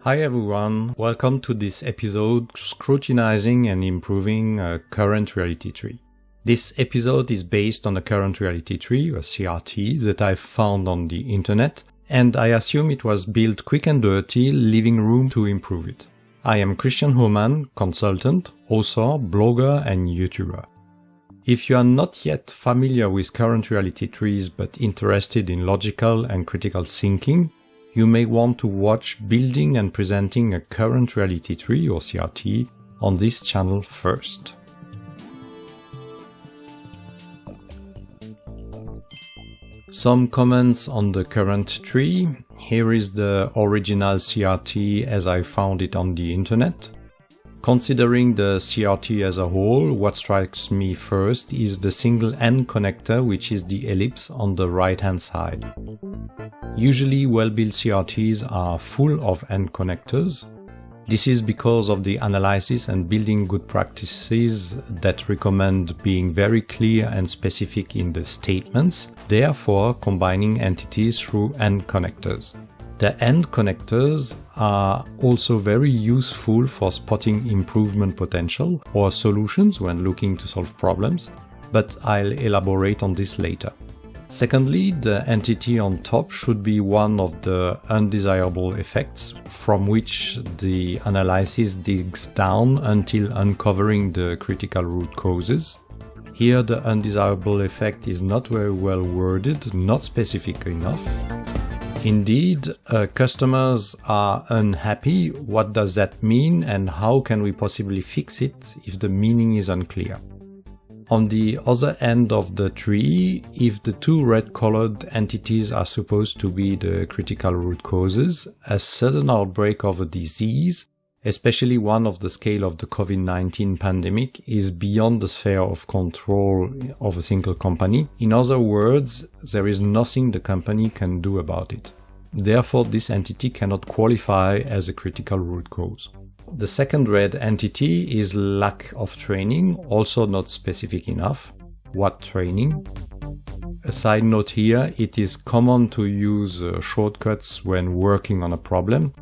Hi everyone, welcome to this episode Scrutinizing and Improving a Current Reality Tree. This episode is based on a current reality tree, a CRT, that I found on the internet, and I assume it was built quick and dirty, leaving room to improve it. I am Christian Homan, consultant, author, blogger and YouTuber. If you are not yet familiar with current reality trees but interested in logical and critical thinking, you may want to watch Building and Presenting a Current Reality Tree, or CRT, on this channel first. Some comments on the current tree. Here is the original CRT as I found it on the internet. Considering the CRT as a whole, what strikes me first is the single end connector, which is the ellipse on the right hand side. Usually well-built CRTs are full of end connectors. This is because of the analysis and building good practices that recommend being very clear and specific in the statements, therefore combining entities through end connectors. The end connectors are also very useful for spotting improvement potential or solutions when looking to solve problems, but I'll elaborate on this later. Secondly, the entity on top should be one of the undesirable effects from which the analysis digs down until uncovering the critical root causes. Here the undesirable effect is not very well worded, not specific enough. Indeed, customers are unhappy. What does that mean and how can we possibly fix it if the meaning is unclear? On the other end of the tree, if the two red-colored entities are supposed to be the critical root causes, a sudden outbreak of a disease, especially one of the scale of the COVID-19 pandemic, is beyond the sphere of control of a single company. In other words, there is nothing the company can do about it. Therefore, this entity cannot qualify as a critical root cause. The second red entity is lack of training, also not specific enough. What training? A side note here, it is common to use shortcuts when working on a problem,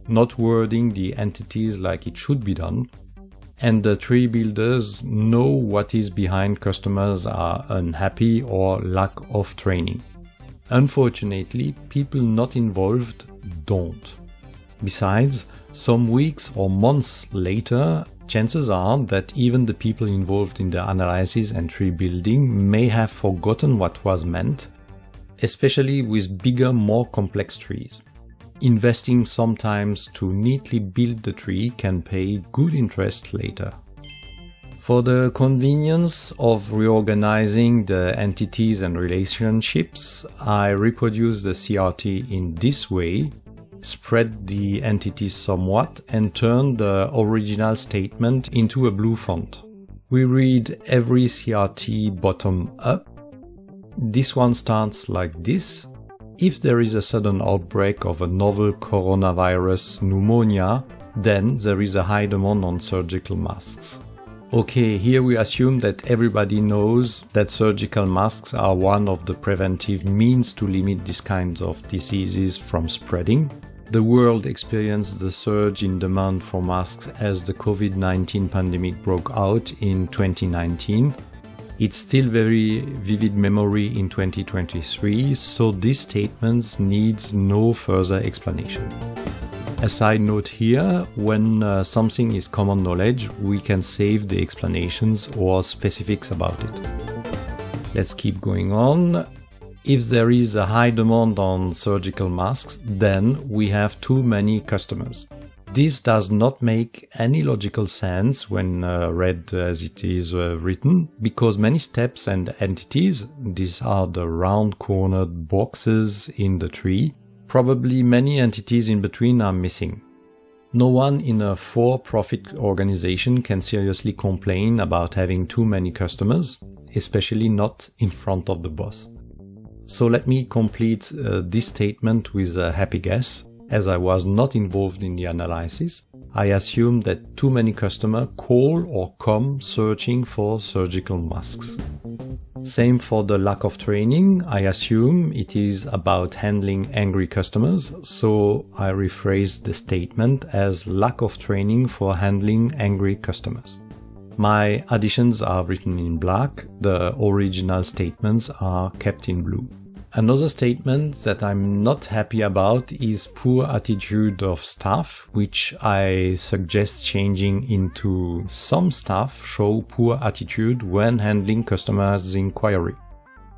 not wording the entities like it should be done, and the tree builders know what is behind customers are unhappy or lack of training. Unfortunately, people not involved don't. Besides, some weeks or months later, chances are that even the people involved in the analysis and tree building may have forgotten what was meant, especially with bigger, more complex trees. Investing sometimes to neatly build the tree can pay good interest later. For the convenience of reorganizing the entities and relationships, I reproduce the CRT in this way, spread the entities somewhat and turn the original statement into a blue font. We read every CRT bottom up. This one starts like this. If there is a sudden outbreak of a novel coronavirus pneumonia, then there is a high demand on surgical masks. Okay, here we assume that everybody knows that surgical masks are one of the preventive means to limit these kinds of diseases from spreading. The world experienced the surge in demand for masks as the COVID-19 pandemic broke out in 2019. It's still very vivid memory in 2023, so this statement needs no further explanation. A side note here, when something is common knowledge, we can save the explanations or specifics about it. Let's keep going on. If there is a high demand on surgical masks, then we have too many customers. This does not make any logical sense when read as it is written, because many steps and entities, these are the round cornered boxes in the tree, probably many entities in between are missing. No one in a for-profit organization can seriously complain about having too many customers, especially not in front of the boss. So let me complete this statement with a happy guess. As I was not involved in the analysis, I assume that too many customers call or come searching for surgical masks. Same for the lack of training. I assume it is about handling angry customers, so I rephrase the statement as lack of training for handling angry customers. My additions are written in black, the original statements are kept in blue. Another statement that I'm not happy about is poor attitude of staff, which I suggest changing into some staff show poor attitude when handling customers' inquiry.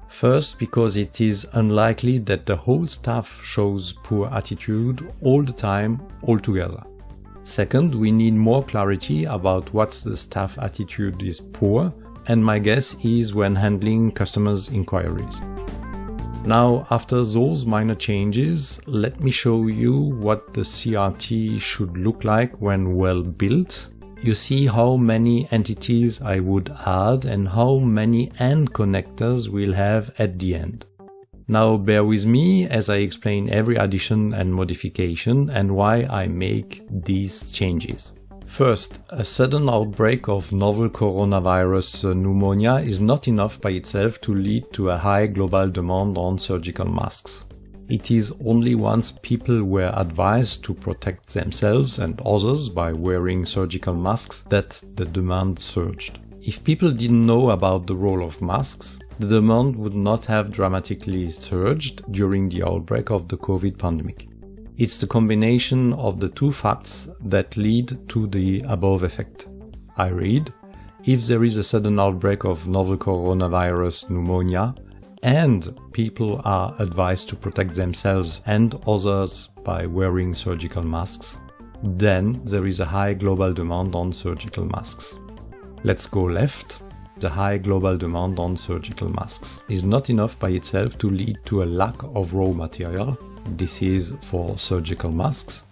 First, because it is unlikely that the whole staff shows poor attitude all the time, altogether. Second, we need more clarity about what the staff attitude is poor, and my guess is when handling customers' inquiries. Now, after those minor changes, let me show you what the CRT should look like when well built. You see how many entities I would add and how many end connectors we'll have at the end. Now bear with me as I explain every addition and modification and why I make these changes. First, a sudden outbreak of novel coronavirus pneumonia is not enough by itself to lead to a high global demand on surgical masks. It is only once people were advised to protect themselves and others by wearing surgical masks that the demand surged. If people didn't know about the role of masks, the demand would not have dramatically surged during the outbreak of the COVID pandemic. It's the combination of the two facts that lead to the above effect. I read, if there is a sudden outbreak of novel coronavirus pneumonia and people are advised to protect themselves and others by wearing surgical masks, then there is a high global demand on surgical masks. Let's go left. The high global demand on surgical masks is not enough by itself to lead to a lack of raw material. This is for surgical masks.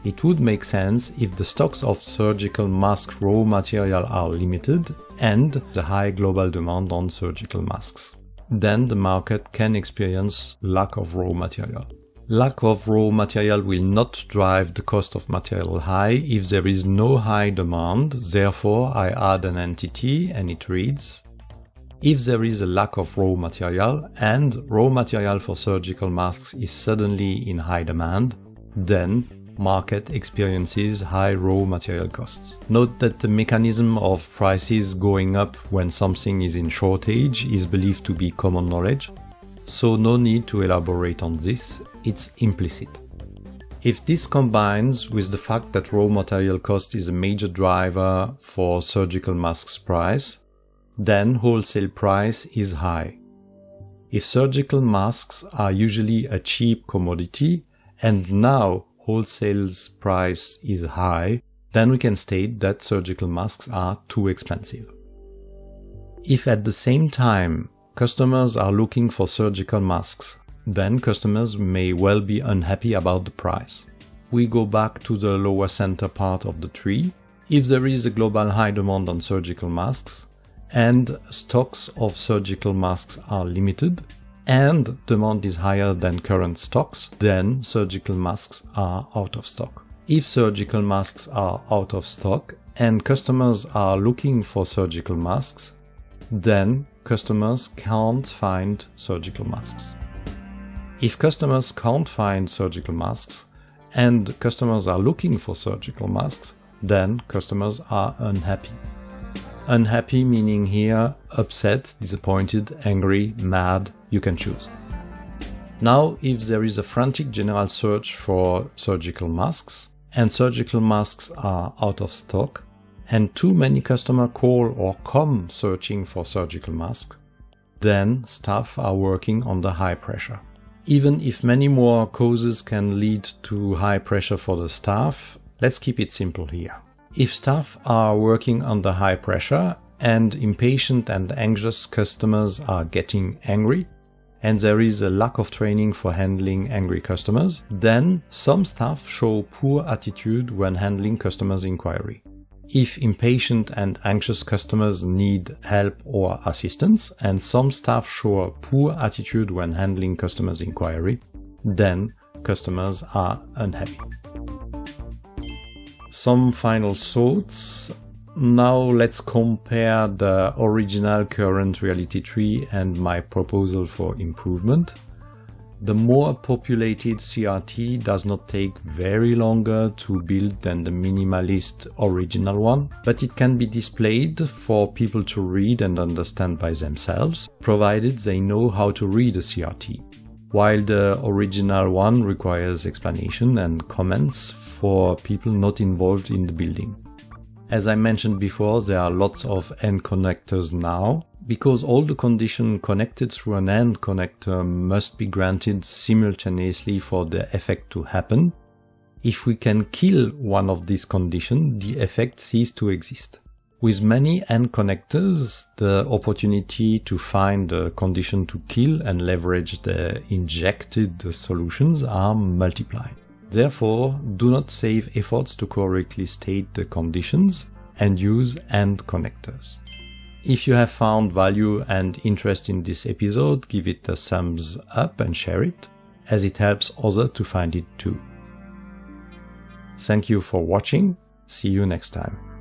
It would make sense if the stocks of surgical mask raw material are limited and the high global demand on surgical masks. Then the market can experience lack of raw material. Lack of raw material will not drive the cost of material high if there is no high demand. Therefore, I add an entity and it reads, if there is a lack of raw material and raw material for surgical masks is suddenly in high demand, then market experiences high raw material costs. Note that the mechanism of prices going up when something is in shortage is believed to be common knowledge, so no need to elaborate on this, it's implicit. If this combines with the fact that raw material cost is a major driver for surgical masks price, then wholesale price is high. If surgical masks are usually a cheap commodity and now wholesale price is high, then we can state that surgical masks are too expensive. If at the same time customers are looking for surgical masks, then customers may well be unhappy about the price. We go back to the lower center part of the tree. If there is a global high demand on surgical masks, and stocks of surgical masks are limited, and demand is higher than current stocks, then surgical masks are out of stock. If surgical masks are out of stock and customers are looking for surgical masks, then customers can't find surgical masks. If customers can't find surgical masks and customers are looking for surgical masks, then customers are unhappy. Unhappy meaning here upset, disappointed, angry, mad, you can choose. Now, if there is a frantic general search for surgical masks and surgical masks are out of stock and too many customers call or come searching for surgical masks, then staff are working under high pressure. Even if many more causes can lead to high pressure for the staff, let's keep it simple here. If staff are working under high pressure and impatient and anxious customers are getting angry, and there is a lack of training for handling angry customers, then some staff show poor attitude when handling customers' inquiry. If impatient and anxious customers need help or assistance, and some staff show a poor attitude when handling customers' inquiry, then customers are unhappy. Some final thoughts. Now let's compare the original current reality tree and my proposal for improvement. The more populated CRT does not take very longer to build than the minimalist original one, but it can be displayed for people to read and understand by themselves, provided they know how to read a CRT, while the original one requires explanation and comments for people not involved in the building. As I mentioned before, there are lots of AND connectors now. Because all the conditions connected through an AND connector must be granted simultaneously for the effect to happen, if we can kill one of these conditions, the effect ceases to exist. With many AND connectors, the opportunity to find a condition to kill and leverage the injected solutions are multiplied. Therefore, do not save efforts to correctly state the conditions and use AND connectors. If you have found value and interest in this episode, give it a thumbs up and share it, as it helps others to find it too. Thank you for watching. See you next time.